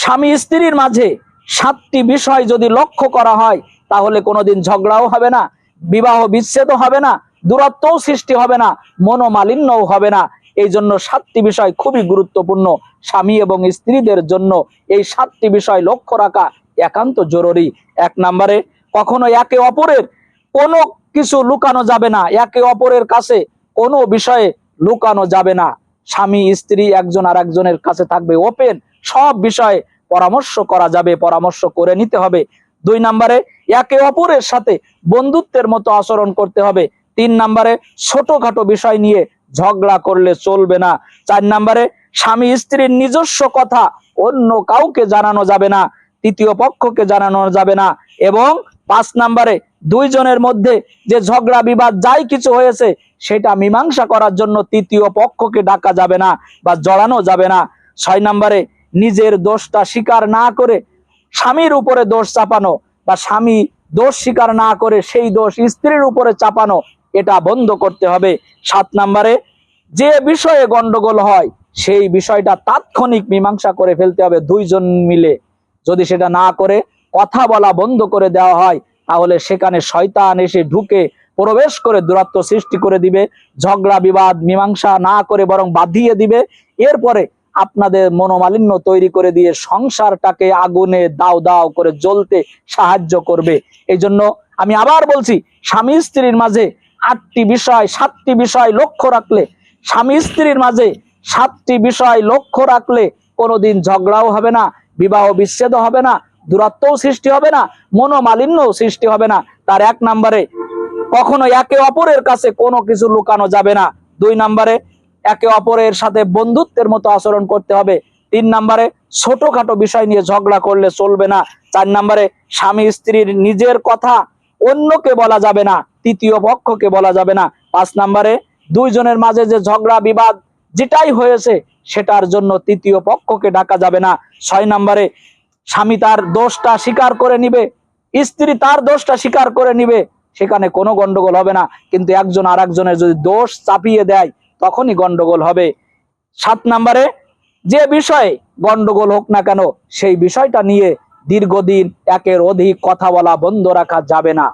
স্বামী স্ত্রীর মাঝে 7টি বিষয় যদি লক্ষ্য করা হয় তাহলে কোনোদিন ঝগড়াও হবে না, বিবাহ বিচ্ছেদও হবে না, দূরত্বও সৃষ্টি হবে না, মনোমালিন্যও হবে না। এই জন্য 7টি বিষয় খুবই গুরুত্বপূর্ণ। স্বামী এবং স্ত্রীদের জন্য এই 7টি বিষয় লক্ষ্য রাখা একান্ত জরুরি। 1 নম্বরে, কখনো একে অপরের কোনো কিছু লুকানো যাবে না, একে অপরের কাছে কোনো বিষয়ে লুকানো যাবে না। স্বামী স্ত্রী একজন আর একজনের কাছে থাকবে ওপেন, সব বিষয়ে পরামর্শ করা যাবে, পরামর্শ করে নিতে হবে। 2 নম্বরে, একে অপরের সাথে বন্ধুত্বের মতো আচরণ করতে হবে। 3 নম্বরে, ছোটখাটো বিষয় নিয়ে ঝগড়া করলে চলবে না। 4 নম্বরে, স্বামী স্ত্রীর নিজস্ব কথা অন্য কাউকে জানানো যাবে না, তৃতীয় পক্ষকে জানানো যাবে না। এবং 5 নম্বরে, দুইজনের মধ্যে যে ঝগড়া বিবাদ যাই কিছু হয়েছে সেটা মীমাংসা করার জন্য তৃতীয় পক্ষকে ডাকা যাবে না বা জড়ানো যাবে না। 6 নম্বরে, নিজের দোষটা স্বীকার না করে স্বামীর উপরে দোষ চাপানো বা স্বামী দোষ স্বীকার না করে সেই দোষ স্ত্রীর উপরে চাপানো, এটা বন্ধ করতে হবে। 7 নম্বরে, যে বিষয়ে গন্ডগোল হয় সেই বিষয়টা তাৎক্ষণিক মীমাংসা করে ফেলতে হবে দুইজন মিলে। যদি সেটা না করে কথা বলা বন্ধ করে দেওয়া হয় তাহলে সেখানে শয়তান এসে ঢুকে প্রবেশ করে দূরত্ব সৃষ্টি করে দিবে, ঝগড়া বিবাদ মীমাংসা না করে বরং বাঁধিয়ে দিবে। এরপরে আপনাদের মনোমালিন্য তৈরি করে দিয়ে সংসারটাকে আগুনে দাও দাও করে জ্বলতে সাহায্য করবে। এই জন্য আমি আবার বলছি, স্বামী স্ত্রীর মাঝে 8টি বিষয় 7টি বিষয় লক্ষ্য রাখলে, স্বামী স্ত্রীর মাঝে 7টি বিষয় লক্ষ্য রাখলে কোনোদিন ঝগড়াও হবে না, বিবাহ বিচ্ছেদও হবে না, দূরত্বও সৃষ্টি হবে না, মনোমালিন্যও সৃষ্টি হবে না। তার 1 নম্বরে, কখনো একে অপরের কাছে কোনো কিছু লুকানো যাবে না। 2 নম্বরে, একে অপরের সাথে বন্ধুত্বের মতো আচরণ করতে হবে। 3 নম্বরে, ছোটখাটো বিষয় নিয়ে ঝগড়া করলে চলবে না। 4 নম্বরে, স্বামী স্ত্রীর নিজের কথা অন্যকে বলা যাবে না, তৃতীয় পক্ষকে বলা যাবে না। 5 নম্বরে, দুইজনের মাঝে যে ঝগড়া বিবাদ যেটাই হয়েছে সেটার জন্য তৃতীয় পক্ষকে ডাকা যাবে না। 6 নম্বরে, স্বামী তার দোষটা স্বীকার করে নিবে, স্ত্রী তার দোষটা স্বীকার করে নিবে, সেখানে কোনো গন্ডগোল হবে না। কিন্তু একজন আর একজনের যদি দোষ চাপিয়ে দেয় তখনই গন্ডগোল হবে। 7 নম্বরে, যে বিষয়ে গন্ডগোল হোক না কেন সেই বিষয়টা নিয়ে দীর্ঘদিন একের অধিক কথা বলা বন্ধ রাখা যাবে না।